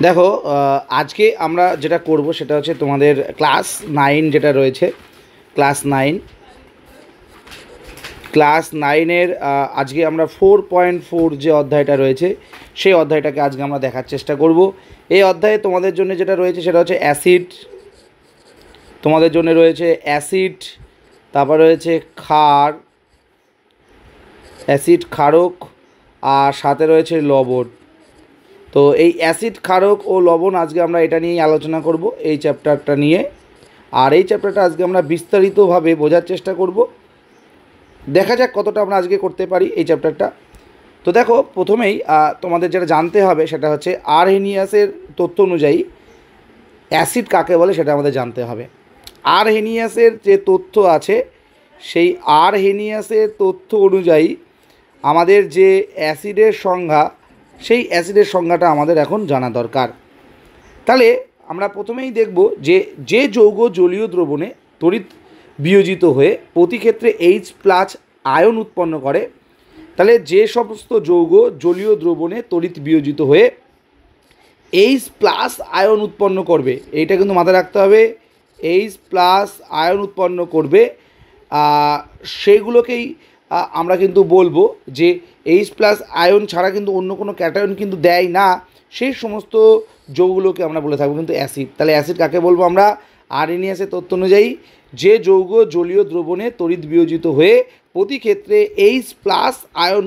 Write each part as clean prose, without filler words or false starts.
দেখো, আজকে আমরা যেটা করব সেটা হচ্ছে তোমাদের ক্লাস 9 যেটা রয়েছে। ক্লাস 9 ক্লাস 9-এর আজকে আমরা 4.4 যে অধ্যায়টা রয়েছে সেই অধ্যায়টাকে আজকে আমরা দেখার চেষ্টা করব। এই অধ্যায়ে তোমাদের জন্য যেটা রয়েছে সেটা হচ্ছে অ্যাসিড, তোমাদের জন্য রয়েছে অ্যাসিড, তারপর রয়েছে ক্ষারক, আর সাথে রয়েছে লবণ। তো এই অ্যাসিড, ক্ষারক ও লবণ আজকে আমরা এটা নিয়েই আলোচনা করব, এই চ্যাপ্টারটা নিয়ে। আর এই চ্যাপ্টারটা আজকে আমরা বিস্তারিতভাবে বোঝার চেষ্টা করব। দেখা যাক কতটা আমরা আজকে করতে পারি এই চ্যাপ্টারটা। তো দেখো, প্রথমেই তোমাদের যেটা জানতে হবে সেটা হচ্ছে আরহেনিয়াসের তথ্য অনুযায়ী অ্যাসিড কাকে বলে সেটা আমাদের জানতে হবে। আরহেনিয়াসের যে তথ্য আছে সেই আরহেনিয়াসের তথ্য অনুযায়ী আমাদের যে অ্যাসিডের সংজ্ঞা, সেই অ্যাসিডের সংজ্ঞাটা আমাদের এখন জানা দরকার। তাহলে আমরা প্রথমেই দেখব যে যে যৌগ জলীয় দ্রবণে তড়িৎ বিয়োজিত হয়ে প্রতি ক্ষেত্রে H+ আয়ন উৎপন্ন করে। তাহলে যে সমস্ত যৌগ জলীয় দ্রবণে তড়িৎ বিয়োজিত হয়ে H+ আয়ন উৎপন্ন করবে, এইটা কিন্তু মাথায় রাখতে হবে, H+ আয়ন উৎপন্ন করবে, সেইগুলোকেই আমরা কিন্তু বলবো যে H+ আয়ন ছাড়া কিন্তু অন্য কোনো ক্যাটায়ন কিন্তু দেয় না, সেই সমস্ত যৌগগুলোকে আমরা বলে থাকবো কিন্তু অ্যাসিড। তাহলে অ্যাসিড কাকে বলবো আমরা? আরহেনিয়াসের তথ্য অনুযায়ী যে যৌগ জলীয় দ্রবণে তড়িৎ বিয়োজিত হয়ে প্রতি ক্ষেত্রে H+ আয়ন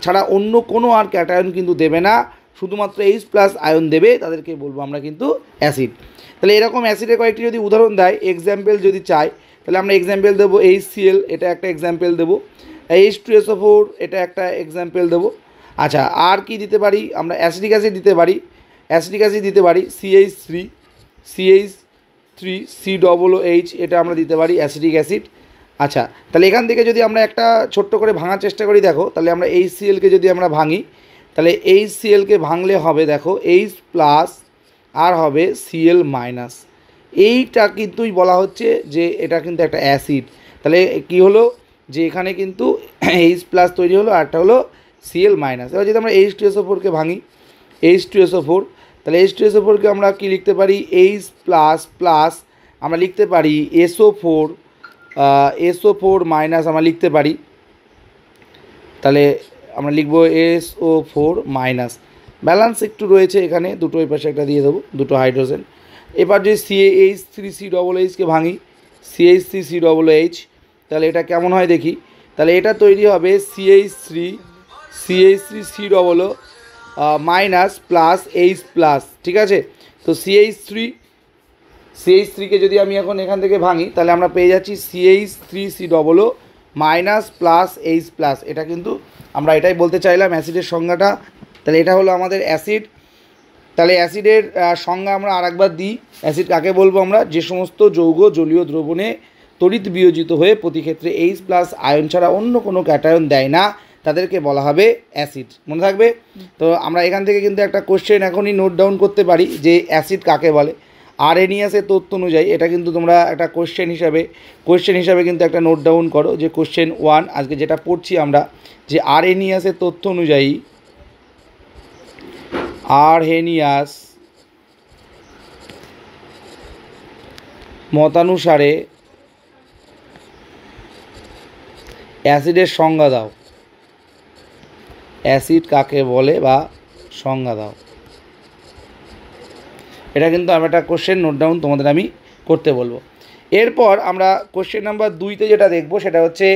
ছাড়া অন্য কোনো আর ক্যাটায়ন কিন্তু দেবে না, শুধুমাত্র H+ আয়ন দেবে, তাদেরকে বলবো আমরা কিন্তু অ্যাসিড। তাহলে এরকম অ্যাসিডের কয়েকটি যদি উদাহরণ দেয়, এক্সাম্পল যদি চাই, তাহলে আমরা এক্সাম্পল দেবো HCl, এটা একটা এক্সাম্পল দেবো। H2SO4, এটা একটা এক্সাম্পল দেবো। আচ্ছা, আর কি দিতে পারি আমরা? অ্যাসিডিক অ্যাসিড দিতে পারি, CH3COOH, এটা আমরা দিতে পারি অ্যাসিডিক অ্যাসিড। আচ্ছা, তাহলে এখান থেকে যদি আমরা একটা ছোট্ট করে ভাঙার চেষ্টা করি, দেখো, তাহলে আমরা HClকে যদি আমরা ভাঙি, তাহলে HClকে ভাঙলে হবে, দেখো, H+ আর হবে Cl-, এইটা কিন্তুই বলা হচ্ছে যে এটা কিন্তু একটা অ্যাসিড। তাহলে কি হলো যে এখানে কিন্তু H+ তৈরি হলো, আর একটা হলো Cl-। এবার যদি আমরা H2SO4কে ভাঙি, H2SO4, তাহলে H2SO4কে আমরা কি লিখতে পারি? H++ আমরা লিখতে পারি SO4- আমরা লিখতে পারি, তাহলে আমরা লিখব SO4-। ব্যালেন্স একটু রয়েছে এখানে, দুটো এই পাশে একটা দিয়ে দেবো, দুটো হাইড্রোজেন। এবার যদি CH3COOH-কে ভাঙি, CH3COOH, তাহলে এটা কেমন হয় দেখি। তাহলে এটা তৈরি হবে CH3COOH প্লাস H+, ঠিক আছে। তো CH3কে যদি আমি এখন এখান থেকে ভাঙি, তাহলে আমরা পেয়ে যাচ্ছি CH3COOH প্লাস H+। এটা কিন্তু আমরা এটাই বলতে চাইলাম অ্যাসিডের সংজ্ঞাটা। তাহলে এটা হলো আমাদের অ্যাসিড। তাহলে অ্যাসিডের সংজ্ঞা আমরা আরেকবার দিই। অ্যাসিড কাকে বলবো আমরা? যে সমস্ত যৌগ জলীয় দ্রবণে তড়িৎ বিয়োজিত হয়ে প্রতি ক্ষেত্রে H+ আয়ন ছাড়া অন্য কোনো ক্যাটায়ন দেয় না, তাদেরকে বলা হবে অ্যাসিড। মনে থাকবে? তো আমরা এখান থেকে কিন্তু একটা কোশ্চেন এখনই নোট ডাউন করতে পারি যে অ্যাসিড কাকে বলে। আরহেনিয়াসের তথ্য অনুযায়ী এটা কিন্তু তোমরা একটা কোশ্চেন হিসাবে কিন্তু একটা নোট ডাউন করো, যে কোশ্চেন 1 আজকে যেটা পড়ছি আমরা, যে আরহেনিয়াসের তথ্য অনুযায়ী আরহেনিয়াস মতানুসারে অ্যাসিডের সংজ্ঞা দাও। অ্যাসিড কাকে বলে বা সংজ্ঞা দাও। এটা কিন্তু আমি একটা কোশ্চেন নোট ডাউন তোমাদের আমি করতে বলবো। এরপর আমরা কোশ্চেন নাম্বার 2-তে যেটা দেখব সেটা হচ্ছে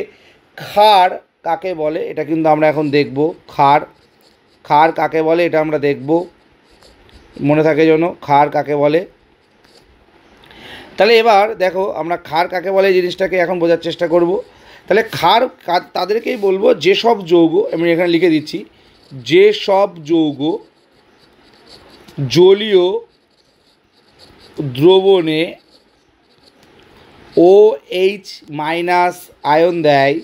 ক্ষার কাকে বলে। এটা কিন্তু আমরা এখন দেখব। ক্ষার কাকে বলে এটা আমরা দেখব, মনে থাকে যেন, ক্ষার কাকে বলে। তাহলে এবার দেখো, আমরা ক্ষার কাকে বলে জিনিসটাকে এখন বোঝার চেষ্টা করব। তাহলে ক্ষার তাদেরকেই বলবো যেসব যৌগ, আমি এখানে লিখে দিচ্ছি, যেসব যৌগ জলীয় দ্রবণে OH- আয়ন দেয়,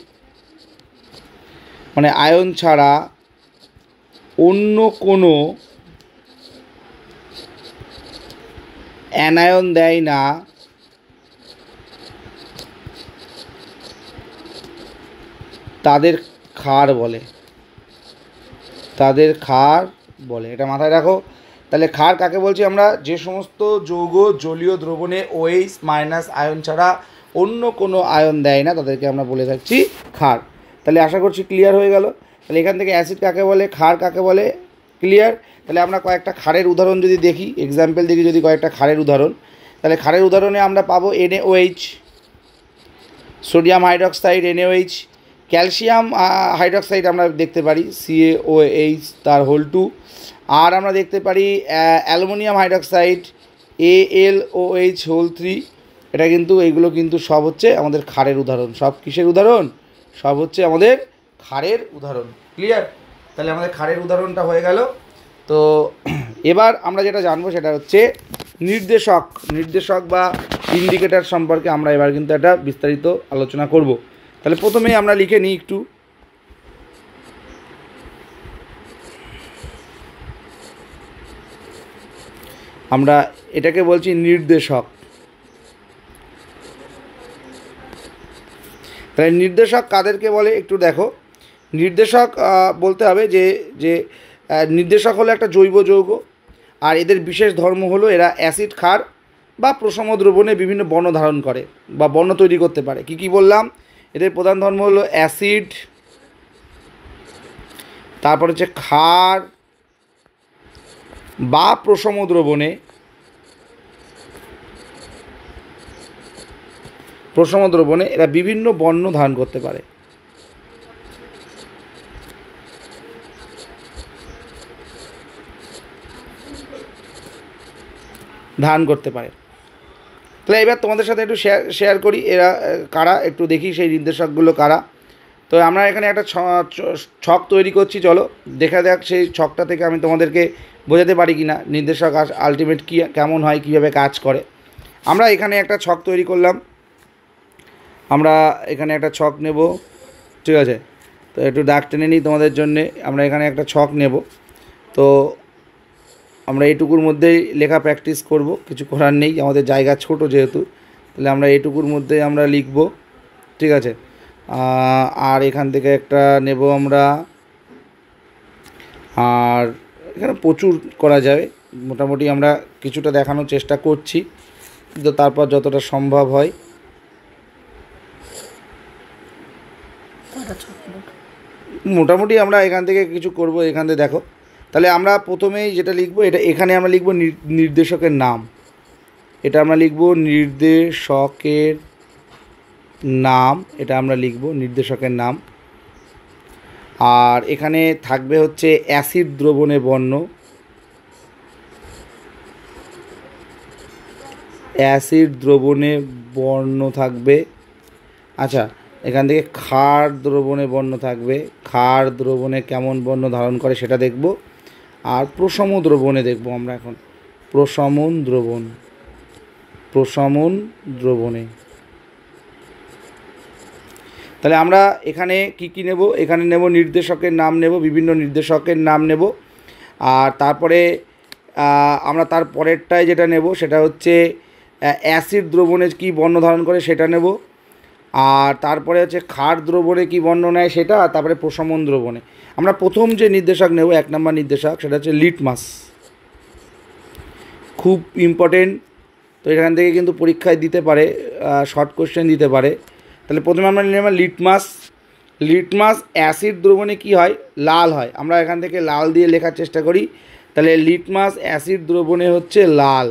মানে আয়ন ছাড়া অন্য কোনো অ্যানায়ন দেয় না, তাদের ক্ষার বলে। এটা মাথায় রাখো, তাহলে ক্ষার কাকে বলছি আমরা? যে সমস্ত যৌগ জলীয় দ্রবণে OH মাইনাস আয়ন ছাড়া অন্য কোনো আয়ন দেয় না তাদেরকে আমরা বলে থাকছি ক্ষার। তাহলে আশা করছি ক্লিয়ার হয়ে গেল। তাহলে এখান থেকে অ্যাসিড কাকে বলে, ক্ষার কাকে বলে, ক্লিয়ার। তাহলে আমরা কয়েকটা ক্ষারের উদাহরণ যদি দেখি, এক্সাম্পল দেখি যদি কয়েকটা ক্ষারের উদাহরণ, তাহলে ক্ষারের উদাহরণে আমরা পাবো NaOH, sodium hydroxide NaOH, calcium hydroxide আমরা দেখতে পারি CaOH তার হোল 2, আর আমরা দেখতে পারি অ্যালুমিনিয়াম হাইড্রক্সাইড AlOH হোল 3। এটা কিন্তু এইগুলো কিন্তু সব হচ্ছে আমাদের ক্ষারের উদাহরণ। সব কিসের উদাহরণ? সব হচ্ছে আমাদের ক্ষারের উদাহরণ। ক্লিয়ার? তাহলে আমাদের ক্ষারের উদাহরণটা হয়ে গেল। তো এবার আমরা যেটা জানবো সেটা হচ্ছে নির্দেশক বা ইন্ডিকেটর সম্পর্কে আমরা এবার কিন্তু একটা বিস্তারিত আলোচনা করব। তাহলে প্রথমেই আমরা লিখে নিই একটু, আমরা এটাকে বলছি নির্দেশক। তাহলে নির্দেশক কাদেরকে বলে একটু দেখো। নির্দেশক বলতে হবে যে যে নির্দেশক হলো একটা জৈব যৌগ, আর এদের বিশেষ ধর্ম হলো এরা অ্যাসিড, ক্ষার বা প্রশম দ্রবণে বিভিন্ন বর্ণ ধারণ করে বা বর্ণ তৈরি করতে পারে। কি কি বললাম? এদের প্রধান ধর্ম হলো অ্যাসিড, তারপর হচ্ছে ক্ষার বা প্রশম দ্রবণে এরা বিভিন্ন বর্ণ ধারণ করতে পারে। তাহলে এবার তোমাদের সাথে একটু শেয়ার করি এরা কারা, একটু দেখি সেই নির্দেশকগুলো কারা। তো আমরা এখানে একটা ছক তৈরি করছি, চলো দেখা যাক সেই ছকটা থেকে আমি তোমাদেরকে বোঝাতে পারি কি না নির্দেশক আলটিমেট কী কেমন হয়, কীভাবে কাজ করে। আমরা এখানে একটা ছক তৈরি করলাম, আমরা এখানে একটা ছক নেব, ঠিক আছে? তো একটু দাগ টেনে নিই তোমাদের জন্যে। আমরা এখানে একটা ছক নেব, তো আমরা এইটুকুর মধ্যেই লেখা প্র্যাকটিস করব, কিছু করার নেই, আমাদের জায়গা ছোট যেহেতু। তাহলে আমরা এইটুকুর মধ্যেই আমরা লিখব, ঠিক আছে? আর এখান থেকে একটা নেব আমরা, আর এখানে প্রচুর করা যাবে, মোটামুটি আমরা কিছুটা দেখানোর চেষ্টা করছি, তো তারপর যতটা সম্ভব হয়। মোটামুটি আমরা এখান থেকে কিছু করব, এখান থেকে দেখো। তাহলে আমরা প্রথমেই যেটা লিখব, এখানে আমরা লিখব নির্দেশকের নাম। এটা আমরা লিখব নির্দেশকের নাম, এটা আমরা লিখব নির্দেশকের নাম। আর এখানে থাকবে হচ্ছে অ্যাসিড দ্রবণে বর্ণ, থাকবে। আচ্ছা, এখান থেকে ক্ষার দ্রবণে বর্ণ থাকবে, ক্ষার দ্রবণে কেমন বর্ণ ধারণ করে সেটা দেখব। আর প্রশম দ্রবণে দেখব আমরা এখন, প্রশমন দ্রবণে। তাহলে আমরা এখানে কি নেব? এখানে নেব নির্দেশকের নাম নেব, বিভিন্ন নির্দেশকের নাম নেব। আর তারপরে আমরা তার পরেরটায় যেটা নেব সেটা হচ্ছে অ্যাসিড দ্রবণে কী বর্ণ ধারণ করে সেটা নেব। আর তারপরে হচ্ছে ক্ষার দ্রবণে কী বর্ণ নেয় সেটা, আর তারপরে প্রশমন দ্রবণে। আমরা প্রথম যে নির্দেশক নেব, 1 নম্বর নির্দেশক, সেটা হচ্ছে লিটমাস। খুব ইম্পর্টেন্ট, তো এখান থেকে কিন্তু পরীক্ষায় দিতে পারে, শর্ট কোশ্চেন দিতে পারে। তাহলে প্রথমে আমরা নিলাম লিটমাস অ্যাসিড দ্রবণে কী হয়? লাল হয়। আমরা এখান থেকে লাল দিয়ে লেখার চেষ্টা করি। তাহলে লিটমাস অ্যাসিড দ্রবণে হচ্ছে লাল,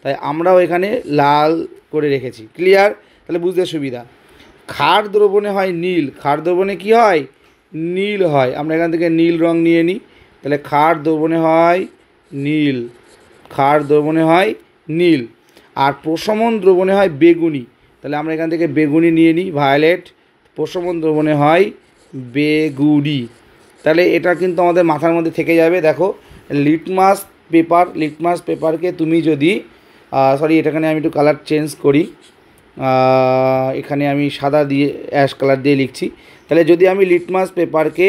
তাই আমরাও এখানে লাল করে রেখেছি। ক্লিয়ার? তাহলে বুঝতে সুবিধা। ক্ষার দ্রবণে হয় নীল, ক্ষার দ্রবণে কী হয়? নীল হয়। আমরা এখান থেকে নীল রং নিয়ে নিই। তাহলে ক্ষার দ্রবণে হয় নীল। আর প্রশমন দ্রবণে হয় বেগুনি। তাহলে আমরা এখান থেকে বেগুনি নিয়ে নিই, ভায়োলেট। প্রশমন দ্রবণে হয় বেগুনি। তাহলে এটা কিন্তু আমাদের মাথার মধ্যে থেকে যাবে। দেখো, লিটমাস পেপারকে তুমি যদি এটাখানে আমি একটু কালার চেঞ্জ করি, এখানে আমি সাদা দিয়ে অ্যাশ কালার দিয়ে লিখছি। তাহলে যদি আমি লিটমাস পেপারকে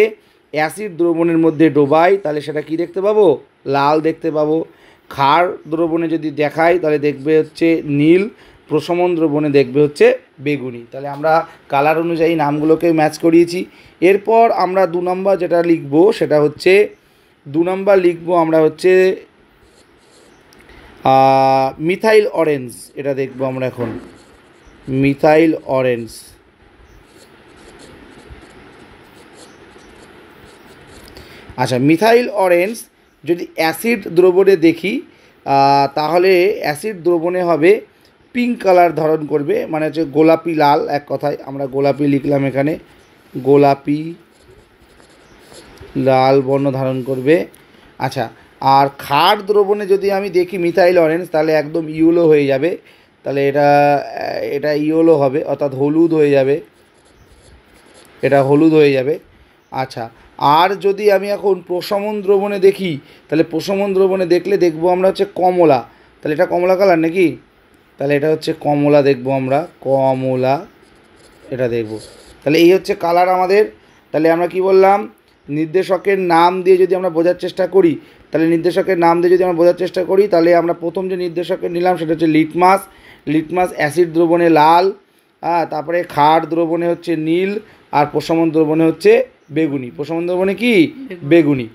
অ্যাসিড দ্রবণের মধ্যে ডোবাই তাহলে সেটা কি দেখতে পাবো? লাল দেখতে পাবো। ক্ষার দ্রবণে যদি দেখাই তাহলে দেখবে হচ্ছে নীল, প্রশমন দ্রবণে দেখবে হচ্ছে বেগুনি। তাহলে আমরা কালার অনুযায়ী নামগুলোকে ম্যাচ করিয়েছি। এরপর আমরা 2 নম্বর যেটা লিখব সেটা হচ্ছে আমরা হচ্ছে মিথাইল অরেঞ্জ, এটা দেখবো আমরা এখন। মিথাইল অরেঞ্জ, আচ্ছা মিথাইল অরেঞ্জ যদি অ্যাসিড দ্রবণে দেখি তাহলে অ্যাসিড দ্রবণে হবে পিঙ্ক কালার ধারণ করবে, মানে হচ্ছে গোলাপি লাল, এক কথায় আমরা গোলাপি লিখলাম এখানে, গোলাপি লাল বর্ণ ধারণ করবে। আচ্ছা, আর ক্ষার দ্রবণে যদি আমি দেখি মিথাইল অরেঞ্জ তাহলে একদম ইয়েলো হয়ে যাবে, তাহলে এটা ইয়েলো হবে, অর্থাৎ হলুদ হয়ে যাবে, এটা হলুদ হয়ে যাবে। আচ্ছা, আর যদি আমি এখন প্রশমন দ্রবণে দেখি তাহলে প্রশমন দ্রবণে দেখবো আমরা হচ্ছে কমলা, তাহলে এটা কমলা কালার নাকি, তাহলে এটা হচ্ছে কমলা, দেখবো আমরা কমলা, এটা দেখব। তাহলে এই হচ্ছে কালার আমাদের। তাহলে আমরা কি বললাম, নির্দেশকের নাম দিয়ে যদি আমরা বোঝার চেষ্টা করি, তাহলে নির্দেশকের নাম দিয়ে যদি আমরা বোঝার চেষ্টা করি তাহলে আমরা প্রথম যে নির্দেশকের নিলাম সেটা হচ্ছে লিটমাস। লিটমাস অ্যাসিড দ্রবণে লাল, তারপরে ক্ষার দ্রবণে হচ্ছে নীল, আর প্রশমন দ্রবণে হচ্ছে বেগুনি। প্রশমন দ্রবণে কি বেগুনি।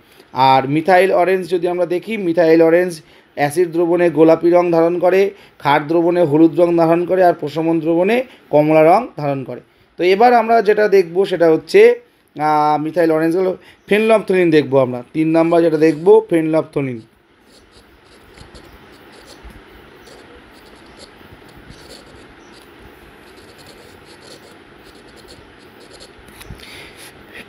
আর মিথাইল অরেঞ্জ যদি আমরা দেখি, মিথাইল অরেঞ্জ অ্যাসিড দ্রবণে গোলাপি রং ধারণ করে, ক্ষার দ্রবণে হলুদ রং ধারণ করে, আর প্রশমন দ্রবণে কমলা রং ধারণ করে। তো এবার আমরা যেটা দেখব সেটা হচ্ছে মিথাইল অরেঞ্জ হলো ফেনলফথলিন দেখব আমরা। 3 নম্বর যেটা দেখব ফেনলফথলিন।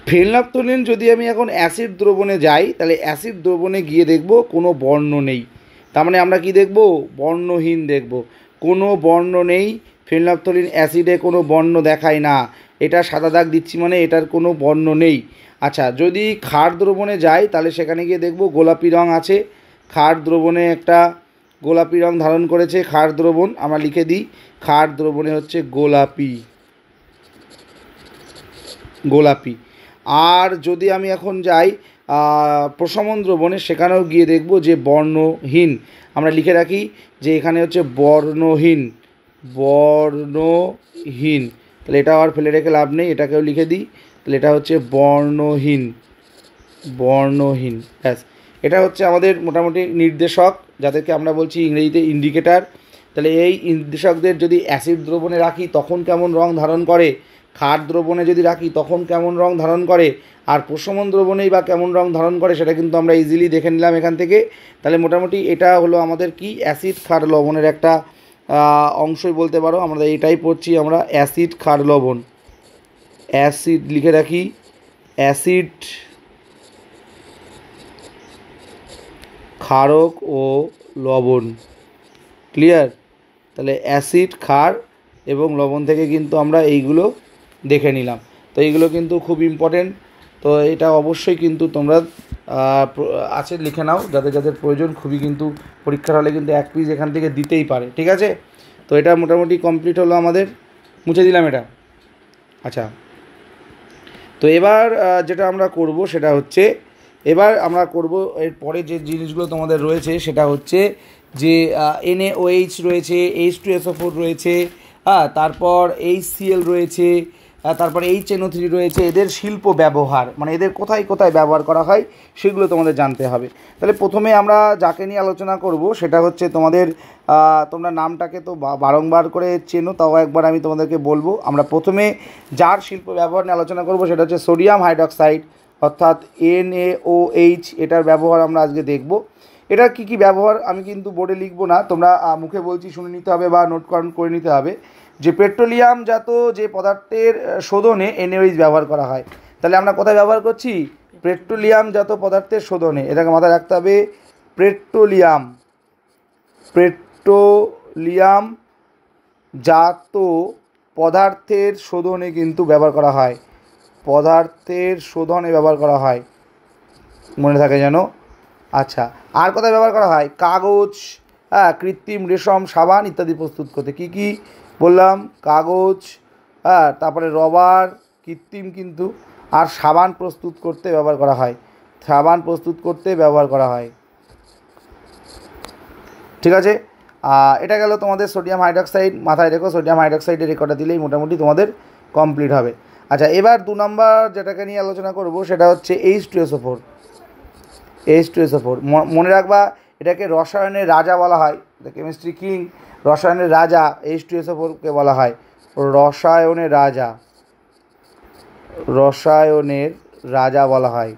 ফেনলফথলিন যদি আমি এখন অ্যাসিড দ্রবণে যাই তাহলে অ্যাসিড দ্রবণে গিয়ে দেখব কোনো বর্ণ নেই, তার মানে আমরা কি দেখব, বর্ণহীন দেখব, কোনো বর্ণ নেই। ফেনলফথলিন অ্যাসিডে কোনো বর্ণ দেখায় না, এটা সাদা দাগ দিচ্ছি মানে এটার কোনো বর্ণ নেই। আচ্ছা, যদি ক্ষার দ্রবণে যাই তাহলে সেখানে গিয়ে দেখব গোলাপি রং আছে, ক্ষার দ্রবণে একটা গোলাপি রং ধারণ করেছে ক্ষার দ্রবণ, আমরা লিখে দিই ক্ষার দ্রবণে হচ্ছে গোলাপি, গোলাপি। আর যদি আমি এখন যাই প্রশমন দ্রবণে, সেখানেও গিয়ে দেখব যে বর্ণহীন, আমরা লিখে রাখি যে এখানে হচ্ছে বর্ণহীন, বর্ণহীন। তাহলে এটা আর ফেলে রেখে লাভ নেই, এটাকেও লিখে দিই, তাহলে এটা হচ্ছে বর্ণহীন, বর্ণহীন। ব্যাস, এটা হচ্ছে আমাদের মোটামুটি নির্দেশক, যাদেরকে আমরা বলছি ইংরেজিতে ইন্ডিকেটার। তাহলে এই নির্দেশকদের যদি অ্যাসিড দ্রবণে রাখি তখন কেমন রং ধারণ করে, ক্ষার দ্রবণে যদি রাখি তখন কেমন রং ধারণ করে, আর প্রশমন দ্রবণেই বা কেমন রং ধারণ করে, সেটা কিন্তু আমরা ইজিলি দেখে নিলাম এখান থেকে। তাহলে মোটামুটি এটা হলো আমাদের কি অ্যাসিড ক্ষার লবণের একটা অংশই বলতে পারো, আমরা এটাই পড়ছি আমরা, অ্যাসিড ক্ষার লবণ। অ্যাসিড লিখে রাখি, অ্যাসিড ক্ষারক ও লবণ, ক্লিয়ার। তাহলে অ্যাসিড ক্ষার এবং লবণ থেকে কিন্তু আমরা এইগুলো দেখে নিলাম। তো এইগুলো কিন্তু খুব ইম্পর্টেন্ট, তো এটা অবশ্যই কিন্তু তোমরা আছে লিখে নাও, যাদের যাদের প্রয়োজন, খুবই কিন্তু পরীক্ষার হলে কিন্তু 1 পিস এখান থেকে দিতেই পারে, ঠিক আছে। তো এটা মোটামুটি কমপ্লিট হলো আমাদের, মুছে দিলাম এটা। আচ্ছা, তো এবার যেটা আমরা করব সেটা হচ্ছে, এবার আমরা করব এরপরে যে জিনিসগুলো তোমাদের রয়েছে সেটা হচ্ছে যে NaOH রয়েছে, H2SO4 রয়েছে, তারপর HCl রয়েছে, তারপরে HNO3 রয়েছে, এদের শিল্প ব্যবহার, মানে এদের কোথায় কোথায় ব্যবহার করা হয় সেগুলো তোমাদের জানতে হবে। তাহলে প্রথমে আমরা যাকে নিয়ে আলোচনা করব সেটা হচ্ছে তোমাদের, তোমরা নামটাকে তো বারংবার করে চেনো, তাও একবার আমি তোমাদেরকে বলবো। আমরা প্রথমে যার শিল্প ব্যবহার নিয়ে আলোচনা করব সেটা হচ্ছে সোডিয়াম হাইড্রক্সাইড, অর্থাৎ NaOH, এটার ব্যবহার আমরা আজকে দেখব। এটার কী কী ব্যবহার আমি কিন্তু বোর্ডে লিখবো না, তোমরা মুখে বলছি শুনে নিতে হবে বা নোট করে নিতে হবে। যে পেট্রোলিয়ামজাত যে পদার্থের শোধনে NaOH ব্যবহার করা হয়, তাহলে আমরা কোথায় ব্যবহার করছি, পেট্রোলিয়ামজাত পদার্থের শোধনে, এটাকে মাথায় রাখতে হবে। পেট্রোলিয়ামজাত পদার্থের শোধনে কিন্তু ব্যবহার করা হয়, পদার্থের শোধনে ব্যবহার করা হয়, মনে থাকে যেন। আচ্ছা, আর কোথায় ব্যবহার করা হয়, কাগজ, কৃত্রিম রেশম, সাবান ইত্যাদি প্রস্তুত করতে। কি কি বললাম, কাগজ, তারপরে রবার, কৃত্রিম কিন্তু, আর সাবান প্রস্তুত করতে ব্যবহার করা হয়, সাবান প্রস্তুত করতে ব্যবহার করা হয়, ঠিক আছে। এটা গেল তোমাদের সোডিয়াম হাইড্রক্সাইড, মাথায় রেখো সোডিয়াম হাইড্রক্সাইডের রেকর্ডটা দিলেই মোটামুটি তোমাদের কমপ্লিট হবে। আচ্ছা, এবার 2 নম্বর যেটাকে নিয়ে আলোচনা করব সেটা হচ্ছে H2SO4। H2SO4 মনে রাখবা, এটাকে রসায়নের রাজা বলা হয়, দ্য কেমিস্ট্রি কিং, রসায়নের রাজা H2SO4কে বলা হয় রসায়নের রাজা, রসায়নের রাজা বলা হয়।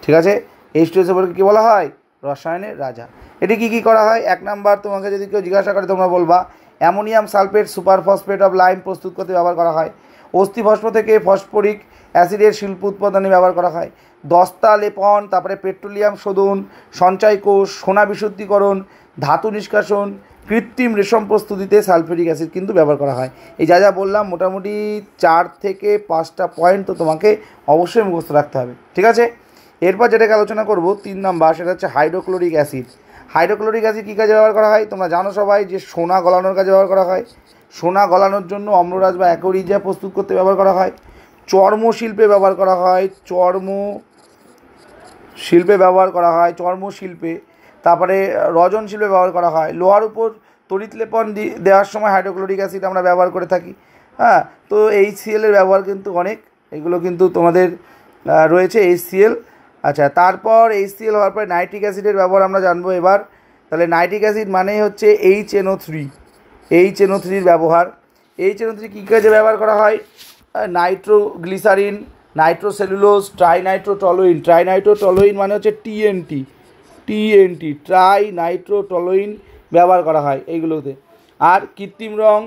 ঠিক আছে, H2SO4কে কী বলা হয়? রসায়নের রাজা। এটি কী কী করা হয়? 1 নাম্বার, তোমাকে যদি কেউ জিজ্ঞাসা করে তোমরা বলবা ammonium sulphate super phosphate of lime প্রস্তুত করতে ব্যবহার করা হয়। অস্থিভস্ম থেকে ফসফরিক অ্যাসিডের শিল্প উৎপাদনে ব্যবহার করা হয়। দস্তা লেপন, তারপরে পেট্রোলিয়াম শোধন, সঞ্চয় কোষ, সোনা বিশুদ্ধিকরণ, ধাতু নিষ্কাশন, কৃত্রিম রেশম প্রস্তুতিতে সালফিউরিক অ্যাসিড কিন্তু ব্যবহার করা হয়। এই যা যা বললাম মোটামুটি 4 থেকে 5টা পয়েন্ট তো তোমাকে অবশ্যই মুখস্থ রাখতে হবে। ঠিক আছে, এরপর যেটাকে আলোচনা করব 3 নাম্বার, সেটা হচ্ছে হাইড্রোক্লোরিক অ্যাসিড। হাইড্রোক্লোরিক অ্যাসিড কী কাজে ব্যবহার করা হয়? তোমরা জানো সবাই যে সোনা গলানোর কাজে ব্যবহার করা হয়। সোনা গলানোর জন্য অম্লরাজ বা অ্যাকোরিজা প্রস্তুত করতে ব্যবহার করা হয়। চর্মশিল্পে ব্যবহার করা হয়, চর্মশিল্পে ব্যবহার করা হয়, চর্মশিল্পে। তারপরে রজন শিল্পে ব্যবহার করা হয়। লোহার উপর তড়িৎ লেপন দেওয়ার সময় হাইড্রোক্লোরিক অ্যাসিড আমরা ব্যবহার করে থাকি। হ্যাঁ, তো HCl এর ব্যবহার কিন্তু অনেক, এগুলো কিন্তু তোমাদের রয়েছে HCl। আচ্ছা, তারপর HCl হওয়ার পরে নাইট্রিক অ্যাসিডের ব্যবহার আমরা জানবো এবার। তাহলে নাইট্রিক অ্যাসিড মানেই হচ্ছে HNO3, HNO3-র ব্যবহার। HNO3 কী কাজে ব্যবহার করা হয়? নাইট্রোগ্লিসারিন, নাইট্রোসেলুলোজ, ট্রাইনাইট্রোটলুইন। ট্রাইনাইট্রোটলুইন মানে হচ্ছে TNT, ট্রাইনাইট্রোটলুইন ব্যবহার করা হয় এইগুলোতে। আর কৃত্রিম রং,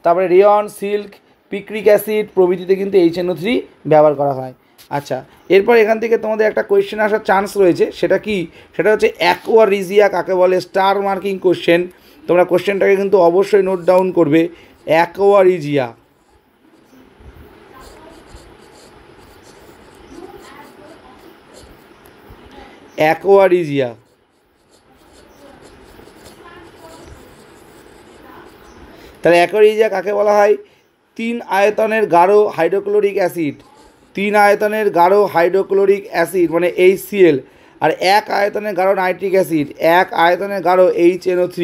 তারপরে রেয়ন, সিল্ক, পিক্রিক অ্যাসিড প্রভৃতিতে কিন্তু HNO3 ব্যবহার করা হয়। আচ্ছা, এরপর এখান থেকে তোমাদের একটা কোয়েশ্চেন আসার চান্স রয়েছে, সেটা কি? সেটা হচ্ছে অ্যাকোয়ারিজিয়া কাকে বলে? Star marking question. তোমরা কোয়েশ্চেনটাকে কিন্তু অবশ্যই নোট ডাউন করবে। Aqua regia, aqua regia. তাহলে অ্যাকোয়ারিজিয়া কাকে বলা হয়? 3 আয়তনের গাঢ় হাইড্রোক্লোরিক অ্যাসিড, 3 আয়তনের গাঢ় হাইড্রোক্লোরিক অ্যাসিড মানে HCl, আর 1 আয়তনের গাঢ় নাইট্রিক অ্যাসিড, 1 আয়তনের গাঢ় HNO3।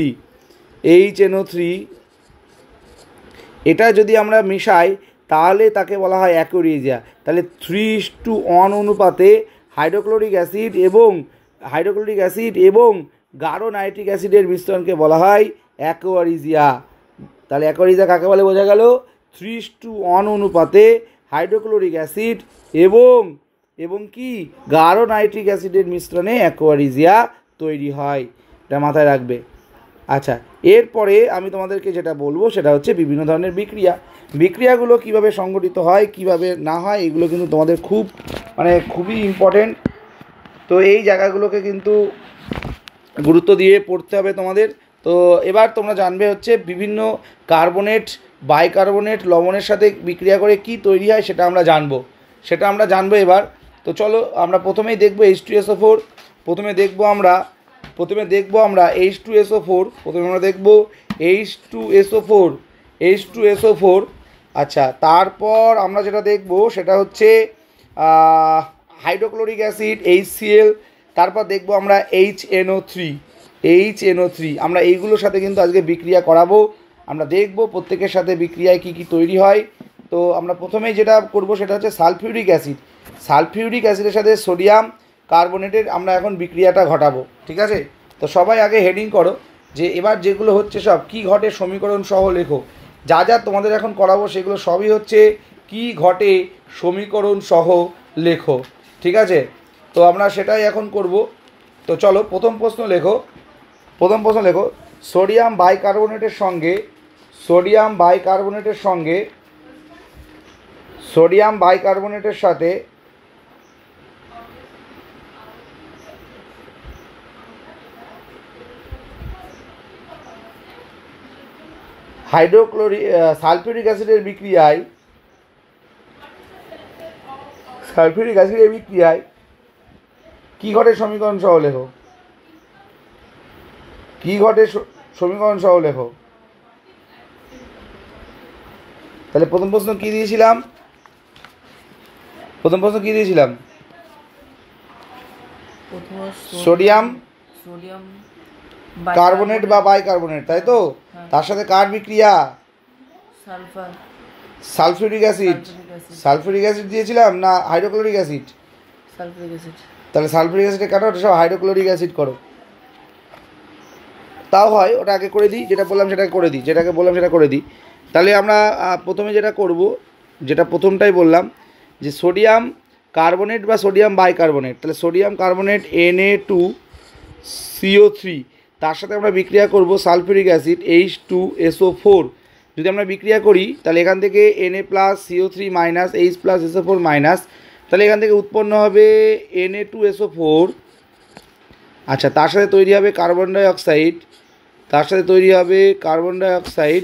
এটা যদি আমরা মিশাই তাহলে তাকে বলা হয় অ্যাকোয়ারিজিয়া। তাহলে 3:1 অনুপাতে হাইড্রোক্লোরিক অ্যাসিড এবং গাঢ় নাইট্রিক অ্যাসিডের মিশ্রণকে বলা হয় অ্যাকোয়ারিজিয়া। তাহলে অ্যাকোয়ারিজিয়া কাকে বলে বোঝা গেল? 3:1 অনুপাতে হাইড্রোক্লোরিক অ্যাসিড এবং কি গাঢ় নাইট্রিক অ্যাসিডের মিশ্রণে অ্যাকোয়ারিজিয়া তৈরি হয়। এটা মাথায় রাখবে। আচ্ছা, এরপরে আমি তোমাদেরকে যেটা বলবো সেটা হচ্ছে বিভিন্ন ধরনের বিক্রিয়াগুলো কিভাবে সংগঠিত হয়, কিভাবে না হয়, এগুলো কিন্তু তোমাদের খুবই ইম্পর্টেন্ট। তো এই জায়গাগুলোকে কিন্তু গুরুত্ব দিয়ে পড়তে হবে তোমাদের। তো এবার তোমরা জানবে হচ্ছে বিভিন্ন কার্বনেট, বাইকার্বনেট লবণের সাথে বিক্রিয়া করে কি তৈরি হয় সেটা আমরা জানবো এবার। তো চলো আমরা প্রথমেই দেখবো H2SO4। প্রথমে দেখবো আমরা H2SO4। প্রথমে আমরা দেখবো H2SO4। আচ্ছা, তারপর আমরা যেটা দেখবো সেটা হচ্ছে হাইড্রোক্লোরিক অ্যাসিড HCl। তারপর দেখবো আমরা HNO3। আমরা এইগুলোর সাথে কিন্তু আজকে বিক্রিয়া করাবো। আমরা দেখবো প্রত্যেকের সাথে বিক্রিয়ায় কী কী তৈরি হয়। তো আমরা প্রথমেই যেটা করবো সেটা হচ্ছে সালফিউরিক অ্যাসিডের সাথে সোডিয়াম কার্বনেটের আমরা এখন বিক্রিয়াটা ঘটাবো। ঠিক আছে, তো সবাই আগে হেডিং করো যে এবার যেগুলো হচ্ছে সব কি ঘটে সমীকরণ সহ লেখো। যা যা তোমাদের এখন করাবো সেগুলো সবই হচ্ছে কি ঘটে সমীকরণ সহ লেখো। ঠিক আছে, তো আমরা সেটাই এখন করব। তো চলো প্রথম প্রশ্ন লেখো। সোডিয়াম বাইকার্বনেটের সাথে সালফিউরিক অ্যাসিডের বিক্রিয়ায় কি ঘটে সমীকরণ সহ লেখো। তাহলে প্রথম প্রশ্ন কি দিয়েছিলাম? সোডিয়াম কার্বনেট বা বাইকার্বনেট, তাই তো? তার সাথে কার বিক্রিয়া? সালফিউরিক অ্যাসিড দিয়েছিলাম না হাইড্রোক্লোরিক অ্যাসিড? তাহলে সালফিউরিক অ্যাসিডে কেন, ওটা সব হাইড্রোক্লোরিক অ্যাসিড করো। তাও হয়, ওটা আগে করে দিই, যেটা বললাম সেটাকে করে দিই, যেটাকে বললাম সেটা করে দিই। তাহলে আমরা প্রথমে যেটা করব, যেটা প্রথমটাই বললাম যে সোডিয়াম কার্বনেট বা সোডিয়াম বাইকার্বনেট, তাহলে সোডিয়াম কার্বনেট Na2CO3, তার সাথে আমরা বিক্রিয়া করব সালফিউরিক অ্যাসিড H2SO4। যদি আমরা বিক্রিয়া করি তাহলে এখান থেকে Na+CO3 মাইনাস H+SO4 মাইনাস, তাহলে এখান থেকে উৎপন্ন হবে Na2SO4। আচ্ছা, তার সাথে তৈরি হবে কার্বন ডাইঅক্সাইড, তার সাথে তৈরি হবে কার্বন ডাইঅক্সাইড,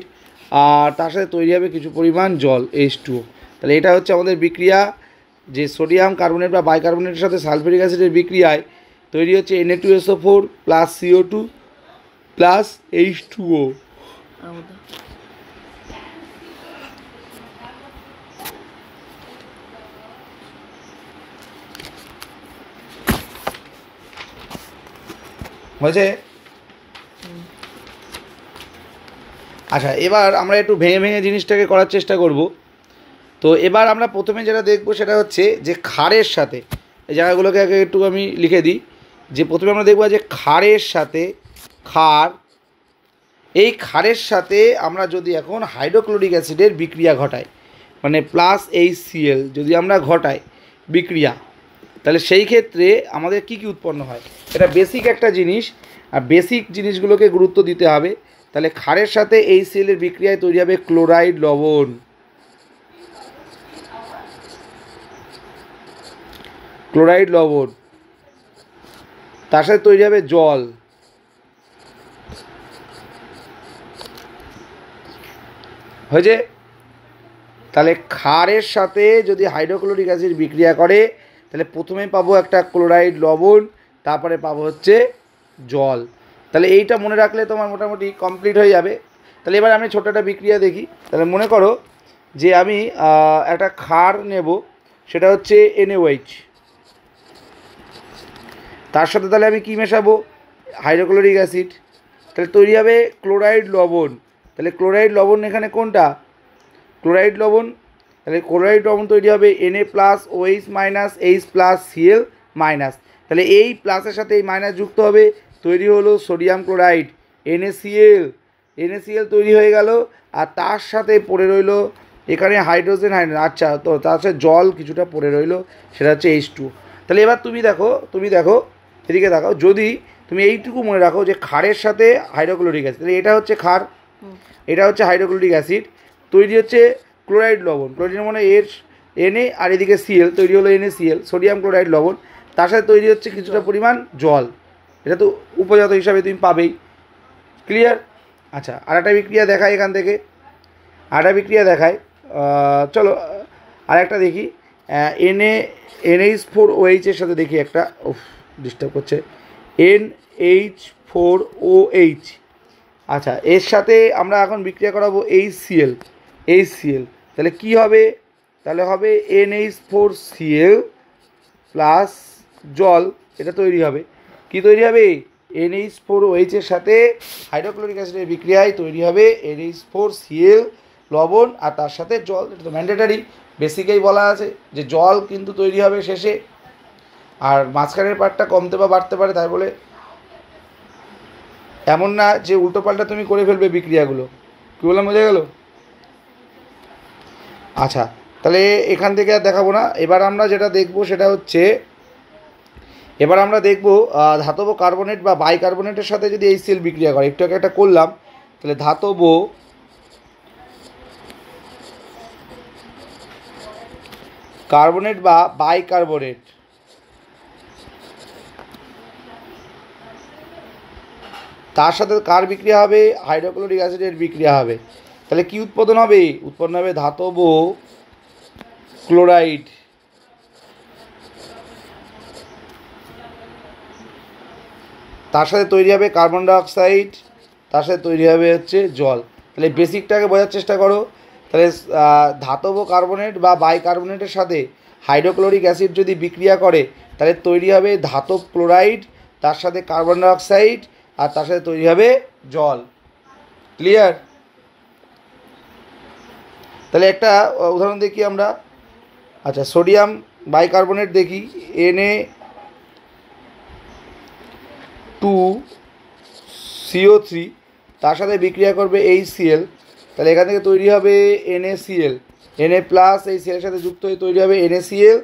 আর তার সাথে তৈরি হবে কিছু পরিমাণ জল H2O। তাহলে এটা হচ্ছে আমাদের বিক্রিয়া, যে সোডিয়াম কার্বনেট বা বাইকার্বনেটের সাথে সালফিউরিক অ্যাসিডের বিক্রিয়ায় তৈরি হচ্ছে Na2SO4 plus CO2 plus H2O। হয়েছে? আচ্ছা, এবার আমরা একটু ভেঙে ভেঙে জিনিসটাকে করার চেষ্টা করব। তো এবার আমরা প্রথমে যেটা দেখব সেটা হচ্ছে যে ক্ষারের সাথে, এই জায়গাগুলোকে আগে একটু আমি লিখে দিই, যে প্রথমে আমরা দেখব যে ক্ষারের সাথে, ক্ষার, এই ক্ষারের সাথে আমরা যদি এখন হাইড্রোক্লোরিক অ্যাসিডের বিক্রিয়া ঘটাই, মানে প্লাস HCl যদি আমরা ঘটাই বিক্রিয়া, তাহলে সেই ক্ষেত্রে আমাদের কি কি উৎপন্ন হয়, এটা বেসিক একটা জিনিস, আর বেসিক জিনিসগুলোকে গুরুত্ব দিতে হবে। তাহলে ক্ষারের সাথে HCl এর বিক্রিয়ায় তৈরি হবে ক্লোরাইড লবণ, ক্লোরাইড লবণ, তার সাথে তৈরি হবে জল, হয়েছে? তাহলে ক্ষারের সাথে যদি হাইড্রোক্লোরিক অ্যাসিড বিক্রিয়া করে তাহলে প্রথমে পাবো একটা ক্লোরাইড লবণ, তারপরে পাবো হচ্ছে জল। তাহলে এইটা মনে রাখলে তোমার মোটামুটি কমপ্লিট হয়ে যাবে। তাহলে এবার আমি ছোটো একটা বিক্রিয়া দেখি। তাহলে মনে করো যে আমি একটা ক্ষার নেব, সেটা হচ্ছে NaOH, তার সাথে তাহলে আমি কি মেশাবো, হাইড্রোক্লোরিক অ্যাসিড, তাহলে তৈরি হবে ক্লোরাইড লবণ। তাহলে ক্লোরাইড লবণ এখানে কোনটা, ক্লোরাইড লবণ, তাহলে ক্লোরাইড লবণ তৈরি হবে Na+OH মাইনাস H+Cl মাইনাস, তাহলে এই প্লাসের সাথে এই মাইনাস যুক্ত হবে, তৈরি হলো সোডিয়াম ক্লোরাইড NaCl, NaCl তৈরি হয়ে গেল, আর তার সাথে পড়ে রইল এখানে হাইড্রোজেন, আচ্ছা, তো তার সাথে জল কিছুটা পড়ে রইল, সেটা হচ্ছে H2। তাহলে এবার তুমি দেখো এদিকে দেখাও, যদি তুমি এইটুকু মনে রাখো যে ক্ষারের সাথে হাইড্রোক্লোরিক অ্যাসিড, তাহলে এটা হচ্ছে ক্ষার, এটা হচ্ছে হাইড্রোক্লোরিক অ্যাসিড, তৈরি হচ্ছে ক্লোরাইড লবণ, ক্লোরাইড মানে এর Na আর এদিকে Cl, তৈরি হলো NaCl, সোডিয়াম ক্লোরাইড লবণ, তার সাথে তৈরি হচ্ছে কিছুটা পরিমাণ জল, এটা তো উপজাত হিসাবে তুমি পাবেই। ক্লিয়ার? আচ্ছা, আর একটা বিক্রিয়া দেখায় এখান থেকে, আরেকটা বিক্রিয়া দেখায়, চলো আর একটা দেখি, NH4OH এর সাথে দেখি একটা, ডিস্টার্ব করছে, NH4OH। আচ্ছা, এর সাথে আমরা এখন বিক্রিয়া করাবো HCl, তাহলে কি হবে, তাহলে হবে NH4Cl প্লাস জল, এটা তৈরি হবে, কি তৈরি হবে, NH4OH এর সাথে হাইড্রোক্লোরিক অ্যাসিডের বিক্রিয়ায় তৈরি হবে NH4Cl লবণ, আর তার সাথে জল, এটা তো ম্যান্ডেটারি, বেসিকেই বলা আছে যে জল কিন্তু তৈরি হবে শেষে, আর মাঝখানের পার্টটা কমতে বা বাড়তে পারে, তাই বলে এমন না যে উল্টো পাল্টা তুমি করে ফেলবে বিক্রিয়াগুলো। কী বললাম, বোঝা গেল? আচ্ছা, তাহলে এখান থেকে আর দেখাবো না। এবার আমরা যেটা দেখবো সেটা হচ্ছে, এবার আমরা দেখবো ধাতব কার্বনেট বা বাইকার্বনেটের সাথে যদি HCl বিক্রিয়া করে, একটু আগে একটা করলাম, তাহলে ধাতব কার্বনেট বা বাইকার্বনেট, তার সাথে কার বিক্রিয়া হবে, হাইড্রোক্লোরিক অ্যাসিডের বিক্রিয়া হবে, তাহলে কি উৎপাদন হবে, উৎপন্ন হবে ধাতব ক্লোরাইড, তার সাথে তৈরি হবে কার্বন ডাইঅক্সাইড, তার সাথে তৈরি হবে হচ্ছে জল। তাহলে বেসিকটাকে বোঝার চেষ্টা করো। তাহলে ধাতব কার্বনেট বা বাইকার্বনেটের সাথে হাইড্রোক্লোরিক অ্যাসিড যদি বিক্রিয়া করে তাহলে তৈরি হবে ধাতব ক্লোরাইড, তার সাথে কার্বন ডাইঅক্সাইড, আর তার সাথে তৈরি হবে জল। ক্লিয়ার? তাহলে একটা উদাহরণ দেখি আমরা। আচ্ছা, সোডিয়াম বাইকার্বনেট দেখি, টু CO3 তার সাথে বিক্রিয়া করবে HCl, তাহলে এখান থেকে তৈরি হবে NaCl, Na প্লাস এই সিএলের সাথে যুক্ত হয়ে তৈরি হবে NaCl।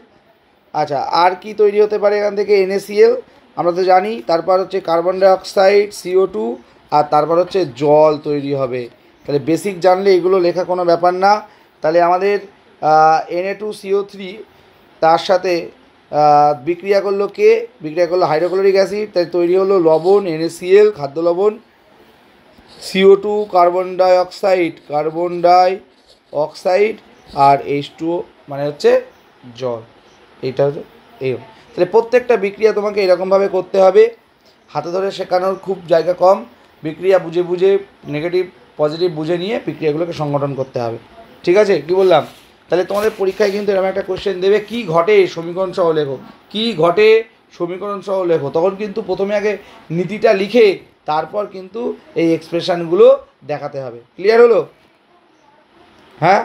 আচ্ছা, আর কি তৈরি হতে পারে এখান থেকে? NaCl আমরা তো জানি। তারপর হচ্ছে কার্বন ডাইঅক্সাইড CO2, আর তারপর হচ্ছে জল তৈরি হবে। তাহলে বেসিক জানলে এগুলো লেখা কোনো ব্যাপার না। তাহলে আমাদের Na2CO3 তার সাথে বিক্রিয়া করলো কে? বিক্রিয়া করলো হাইড্রোক্লোরিক অ্যাসিড, তাই তৈরি হলো লবণ NaCl, খাদ্য লবণ। CO2 কার্বন ডাই অক্সাইড আর H2O মানে হচ্ছে জল। এইটা হচ্ছে এই। তাহলে প্রত্যেকটা বিক্রিয়া তোমাকে এরকমভাবে করতে হবে, হাতে ধরে শেখানোর খুব জায়গা কম, বিক্রিয়া বুঝে বুঝে নেগেটিভ পজিটিভ বুঝে নিয়ে বিক্রিয়াগুলোকে সংগঠন করতে হবে। ঠিক আছে, কি বললাম? তাহলে তোমাদের পরীক্ষায় কিন্তু এরকম একটা কোশ্চেন দেবে, কি ঘটে সমীকরণ সহ লেখো, কি ঘটে সমীকরণ সহ লেখো। তখন কিন্তু প্রথমে আগে নীতিটা লিখে তারপর কিন্তু এই এক্সপ্রেশনগুলো দেখাতে হবে। ক্লিয়ার হলো? হ্যাঁ।